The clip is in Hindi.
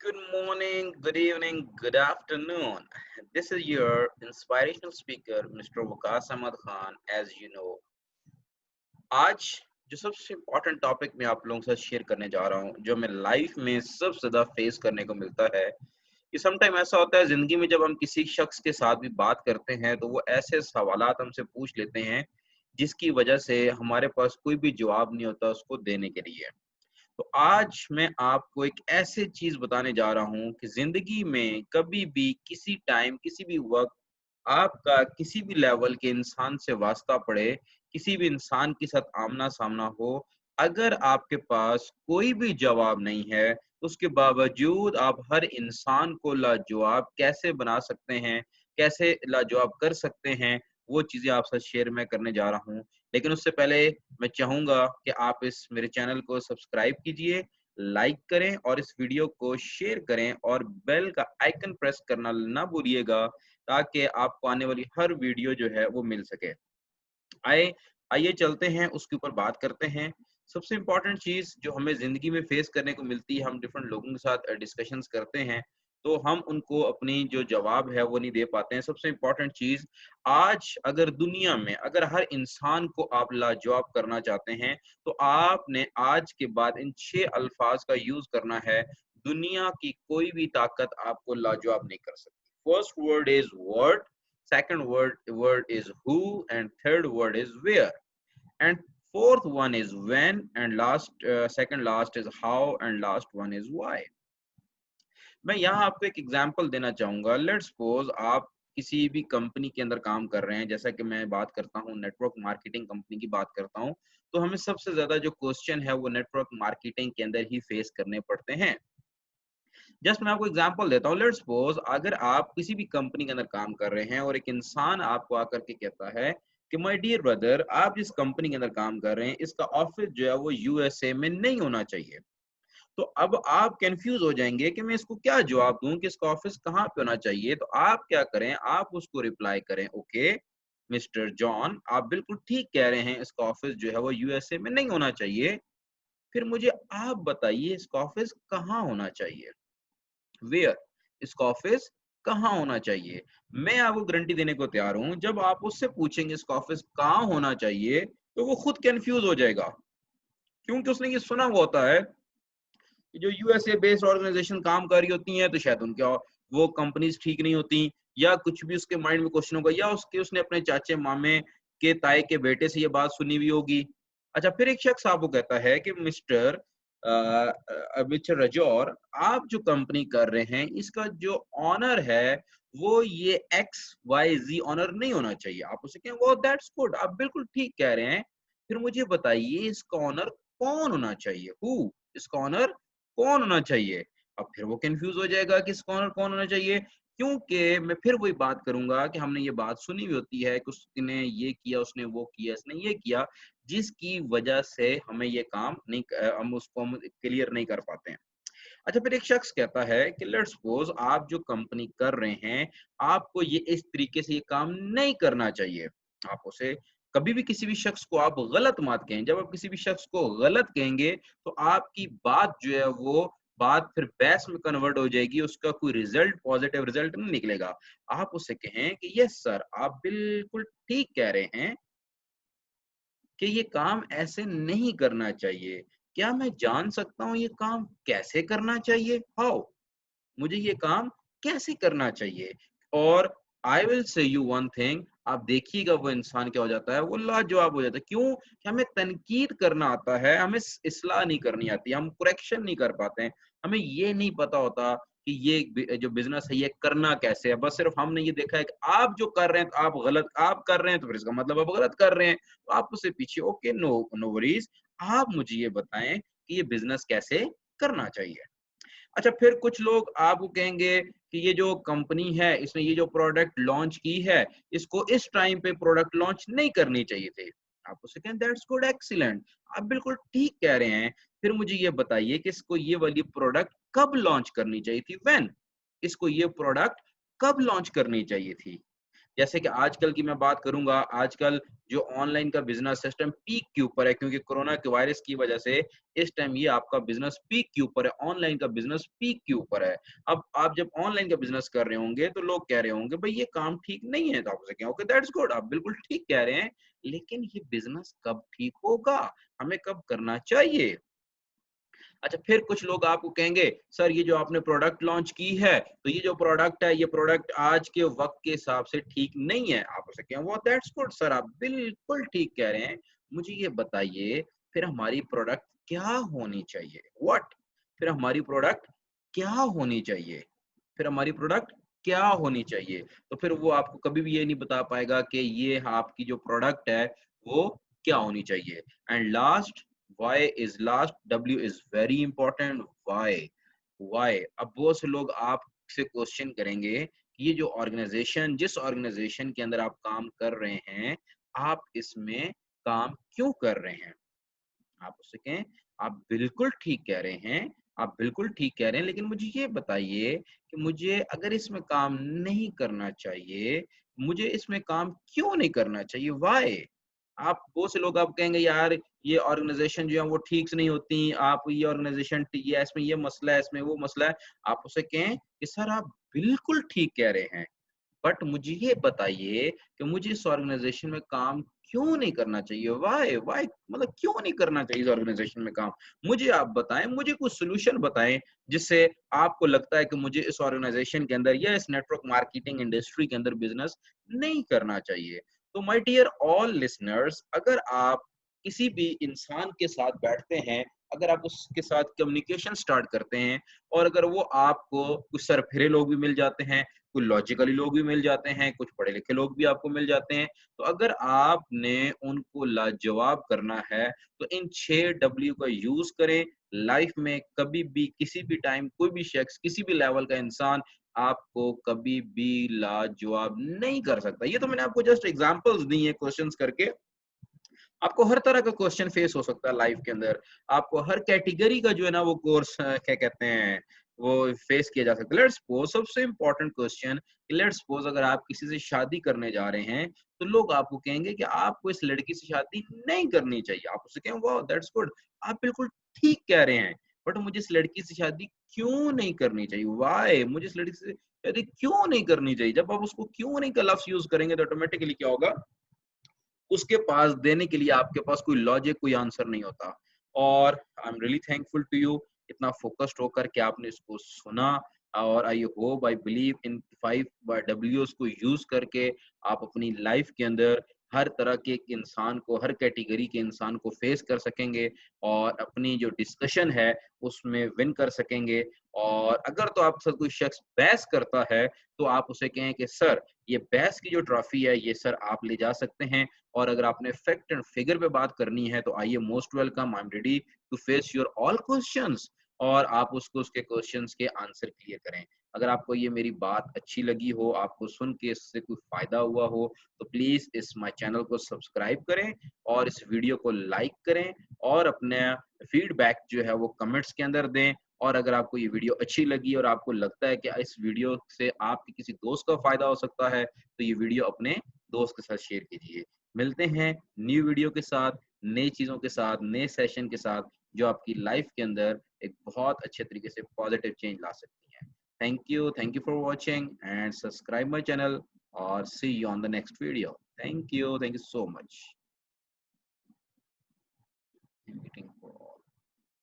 Good morning, good evening, good afternoon. This is your inspirational speaker, Mr. Waqas Ahmad Khan. As you know, आज जो सबसे इम्पोर्टेंट टॉपिक मैं आप लोगों के साथ शेयर करने जा रहा हूँ, जो हमें लाइफ में सबसे ज़्यादा फेस करने को मिलता है कि समटाइम ऐसा होता है ज़िंदगी में जब हम किसी शख्स के साथ भी बात करते हैं, तो वो ऐसे सवालात हमसे पूछ लेते हैं, जिसकी वजह से हमारे पास कोई भी जवाब नहीं होता उसको देने के लिए। तो आज मैं आपको एक ऐसी चीज बताने जा रहा हूँ कि जिंदगी में कभी भी किसी टाइम किसी भी वक्त आपका किसी भी लेवल के इंसान से वास्ता पड़े, किसी भी इंसान के साथ आमना सामना हो, अगर आपके पास कोई भी जवाब नहीं है, उसके बावजूद आप हर इंसान को लाजवाब कैसे बना सकते हैं, कैसे लाजवाब कर सकते हैं, वो चीजें आप साथ शेयर मैं करने जा रहा हूँ। लेकिन उससे पहले मैं चाहूँगा कि आप इस मेरे चैनल को सब्सक्राइब कीजिए, लाइक करें और इस वीडियो को शेयर करें और बेल का आइकन प्रेस करना ना भूलिएगा, ताकि आपको आने वाली हर वीडियो जो है वो मिल सके। आए आइए चलते हैं उसके ऊपर बात करते हैं। सबसे इम्पोर्टेंट चीज़ जो हमें ज़िंदगी में फेस करने को मिलती है, हम डिफरेंट लोगों के साथ डिस्कशंस करते हैं, तो हम उनको अपनी जो जवाब है वो नहीं दे पाते हैं। सबसे इम्पोर्टेंट चीज़, आज अगर दुनिया में अगर हर इंसान को आप लाजवाब करना चाहते हैं, तो आपने आज के बाद इन 6 अल्फाज का यूज़ करना है। दुनिया की कोई भी ताकत आपको लाजवाब नहीं कर सकती। First word is what, second word is who, and third word is where, and fourth one is when, and second last is how, and last one is why. मैं यहाँ आपको एक एग्जांपल देना चाहूंगा। लेट्स सपोज आप किसी भी कंपनी के अंदर काम कर रहे हैं, जैसा कि मैं बात करता हूँ नेटवर्क मार्केटिंग कंपनी की बात करता हूँ, तो हमें सबसे ज्यादा जो क्वेश्चन है वो नेटवर्क मार्केटिंग के अंदर ही फेस करने पड़ते हैं। जस्ट मैं आपको एग्जांपल देता हूँ। लेट्स सपोज अगर आप किसी भी कंपनी के अंदर काम कर रहे हैं और एक इंसान आपको आकर के कहता है कि माय डियर ब्रदर, आप जिस कंपनी के अंदर काम कर रहे हैं इसका ऑफिस जो है वो यूएसए में नहीं होना चाहिए। तो अब आप कंफ्यूज हो जाएंगे कि मैं इसको क्या जवाब दूं कि इसका ऑफिस कहाँ पे होना चाहिए। तो आप क्या करें, आप उसको रिप्लाई करें, ओके मिस्टर जॉन, आप बिल्कुल ठीक कह रहे हैं, इसका ऑफिस जो है वो यूएसए में नहीं होना चाहिए। फिर मुझे आप बताइए इसका ऑफिस कहाँ होना चाहिए, वेयर, इसका ऑफिस कहाँ होना चाहिए। मैं आपको गारंटी देने को तैयार हूं, जब आप उससे पूछेंगे इसका ऑफिस कहाँ होना चाहिए, तो वो खुद कंफ्यूज हो जाएगा, क्योंकि उसने ये सुना हुआ होता है कि जो यूएसए बेस्ड ऑर्गेनाइजेशन काम कर रही होती हैं तो शायद उनके वो कंपनीज ठीक नहीं होती, या कुछ भी उसके माइंड में क्वेश्चन होगा, या उसने अपने चाचे मामे के ताए के बेटे से ये बात सुनी हुई होगी। अच्छा, फिर एक शख्स आपको कहता है कि मिस्टर रजौर, आप जो कंपनी कर रहे हैं इसका जो ऑनर है वो ये एक्स वाई जी ऑनर नहीं होना चाहिए। आप उसे कहें वो दैट्स गुड, आप बिल्कुल ठीक कह रहे हैं। फिर मुझे बताइए इसका ऑनर कौन होना चाहिए, हु, इसका ऑनर कौन होना चाहिए। अब फिर वो कंफ्यूज हो जाएगा कि इसका ऑनर कौन होना चाहिए, क्योंकि मैं फिर वही बात करूंगा कि हमने ये बात सुनी हुई होती है कि उसने ये किया, उसने वो किया, इसने ये किया, जिसकी वजह से हमें ये काम नहीं, हम क्लियर नहीं कर पाते हैं। अच्छा, फिर एक शख्स कहता है कि लेट्स सपोज आप जो कंपनी कर रहे हैं, आपको ये इस तरीके से ये काम नहीं करना चाहिए। आप उसे कभी भी किसी भी शख्स को आप गलत मत कहें। जब आप किसी भी शख्स को गलत कहेंगे, तो आपकी बात जो है वो बात फिर बहस में कन्वर्ट हो जाएगी, उसका कोई रिजल्ट, पॉजिटिव रिजल्ट नहीं निकलेगा। आप उसे कहें कि यस सर, आप बिल्कुल ठीक कह रहे हैं कि ये काम ऐसे नहीं करना चाहिए। क्या मैं जान सकता हूँ ये काम कैसे करना चाहिए? हाउ? मुझे ये काम कैसे करना चाहिए? और I will say you one thing, आप देखिएगा वो इंसान क्या हो जाता है, वो लाजवाब हो जाता है। क्यों? कि हमें तनकीद करना आता है, हमें इस्लाह नहीं करनी आती, हम करेक्शन नहीं कर पाते हैं। हमें ये नहीं पता होता कि ये जो बिजनेस है ये करना कैसे है। बस सिर्फ हमने ये देखा है कि आप जो कर रहे हैं तो आप गलत, आप कर रहे हैं तो फिर इसका मतलब आप गलत कर रहे हैं। तो आप उससे पीछे, ओके, नो नो वरीज, आप मुझे ये बताएं कि ये बिजनेस कैसे करना चाहिए। अच्छा, फिर कुछ लोग आपको कहेंगे कि ये जो कंपनी है इसने ये जो प्रोडक्ट लॉन्च की है, इसको इस टाइम पे प्रोडक्ट लॉन्च नहीं करनी चाहिए थे। आप उसे कहें दैट्स गुड, एक्सीलेंट, आप बिल्कुल ठीक कह रहे हैं। फिर मुझे ये बताइए कि इसको ये वाली प्रोडक्ट कब लॉन्च करनी चाहिए थी, व्हेन, इसको ये प्रोडक्ट कब लॉन्च करनी चाहिए थी। जैसे कि आजकल की मैं बात करूंगा, आजकल जो ऑनलाइन का बिजनेस सिस्टम पीक के ऊपर है, क्योंकि कोरोना के वायरस की वजह से इस टाइम ये आपका बिजनेस पीक के ऊपर है, ऑनलाइन का बिजनेस पीक के ऊपर है। अब आप जब ऑनलाइन का बिजनेस कर रहे होंगे तो लोग कह रहे होंगे भाई ये काम ठीक नहीं है, तो आप उसे कहें ओके दैट्स गुड, आप बिल्कुल ठीक कह रहे हैं, लेकिन ये बिजनेस कब ठीक होगा, हमें कब करना चाहिए। अच्छा, फिर कुछ लोग आपको कहेंगे सर ये जो आपने प्रोडक्ट लॉन्च की है, तो ये जो प्रोडक्ट है, ये प्रोडक्ट आज के वक्त के हिसाब से ठीक नहीं है। आप उसे कहें वो दैट्स गुड सर, आप बिल्कुल ठीक कह रहे हैं, मुझे ये बताइए फिर हमारी प्रोडक्ट क्या होनी चाहिए, व्हाट, फिर हमारी प्रोडक्ट क्या होनी चाहिए, फिर हमारी प्रोडक्ट क्या होनी चाहिए। तो फिर वो आपको कभी भी ये नहीं बता पाएगा कि ये आपकी जो प्रोडक्ट है वो क्या होनी चाहिए। And last, why is last, w is very important, why। अब बहुत से लोग आपसे क्वेश्चन करेंगे कि ये जो ऑर्गेनाइजेशन, जिस ऑर्गेनाइजेशन के अंदर आप काम कर रहे हैं, आप इसमें काम क्यों कर रहे हैं। आप उससे कहें आप बिल्कुल ठीक कह रहे हैं, आप बिल्कुल ठीक कह रहे हैं, लेकिन मुझे ये बताइए कि मुझे अगर इसमें काम नहीं करना चाहिए, मुझे इसमें काम क्यों नहीं करना चाहिए, व्हाई। आप बहुत से लोग आप कहेंगे यार ये ऑर्गेनाइजेशन जो है वो ठीक से नहीं होती, आप ये ऑर्गेनाइजेशन ये इसमें ये मसला है, इसमें वो मसला है। आप उसे कहें कि सर आप बिल्कुल ठीक कह रहे हैं, बट मुझे ये बताइए कि मुझे इस ऑर्गेनाइजेशन में काम क्यों नहीं करना चाहिए, व्हाई व्हाई, मतलब क्यों नहीं करना चाहिए इस ऑर्गेनाइजेशन में काम। मुझे आप बताएं, मुझे कुछ सोल्यूशन बताएं जिससे आपको लगता है कि मुझे इस ऑर्गेनाइजेशन के अंदर या इस नेटवर्क मार्केटिंग इंडस्ट्री के अंदर बिजनेस नहीं करना चाहिए। तो माय डियर ऑल लिसनर्स, अगर आप किसी भी इंसान के साथ बैठते हैं, अगर आप उसके साथ कम्युनिकेशन स्टार्ट करते हैं, और अगर वो आपको कुछ सरफिरे लोग भी मिल जाते हैं, कुछ लॉजिकली लोग भी मिल जाते हैं, कुछ पढ़े लिखे लोग भी आपको मिल जाते हैं, तो अगर आपने उनको लाजवाब करना है तो इन 6 डब्ल्यू का यूज करें। लाइफ में कभी भी किसी भी टाइम कोई भी शख्स, किसी भी लेवल का इंसान आपको कभी भी लाजवाब नहीं कर सकता। ये तो मैंने आपको जस्ट एग्जांपल्स दी हैं क्वेश्चंस करके। आपको हर तरह का क्वेश्चन फेस हो सकता है लाइफ के अंदर। आपको हर कैटेगरी का जो है ना वो कोर्स क्या कहते हैं वो फेस किया जा सकता है। लेट्स सपोज सबसे इम्पोर्टेंट क्वेश्चन, लेट्स सपोज अगर आप किसी से शादी करने जा रहे हैं तो लोग आपको कहेंगे कि आपको इस लड़की से शादी नहीं करनी चाहिए। आप उससे कहें वाह दैट्स गुड, आप बिल्कुल ठीक कह रहे हैं, बट मुझे इस लड़की से शादी क्यों नहीं करनी चाहिए, व्हाई, मुझे इस लड़की से शादी क्यों नहीं करनी चाहिए। जब आप उसको क्यों नहीं का लफ्ज यूज करेंगे तो ऑटोमेटिकली क्या होगा, उसके पास देने के लिए आपके पास कोई लॉजिक, कोई आंसर नहीं होता। और I am really thankful to you, इतना फोकस्ड होकर के आपने इसको सुना। और I hope, I believe in 5 डब्ल्यूज को यूज करके आप अपनी लाइफ के अंदर हर तरह के एक इंसान को, हर कैटेगरी के इंसान को फेस कर सकेंगे, और अपनी जो डिस्कशन है उसमें विन कर सकेंगे। और अगर तो आपके साथ कोई शख्स बहस करता है तो आप उसे कहें कि सर ये बहस की जो ट्रॉफी है ये सर आप ले जा सकते हैं, और अगर आपने फैक्ट एंड फिगर पे बात करनी है तो आइए, most welcome, I am ready to face your all questions, और आप उसको उसके क्वेश्चंस के आंसर क्लियर करें। अगर आपको ये मेरी बात अच्छी लगी हो, आपको सुन के इससे कोई फायदा हुआ हो, तो प्लीज इस माय चैनल को सब्सक्राइब करें और इस वीडियो को लाइक करें, और अपने फीडबैक जो है वो कमेंट्स के अंदर दें। और अगर आपको ये वीडियो अच्छी लगी और आपको लगता है कि इस वीडियो से आपके किसी दोस्त का फायदा हो सकता है, तो ये वीडियो अपने दोस्त के साथ शेयर कीजिए। मिलते हैं न्यू वीडियो के साथ, नई चीजों के साथ, नए सेशन के साथ, जो आपकी लाइफ के अंदर एक बहुत अच्छे तरीके से पॉजिटिव चेंज ला सकती है। Thank you for watching and subscribe my channel, और see you on the next video. Thank you so much.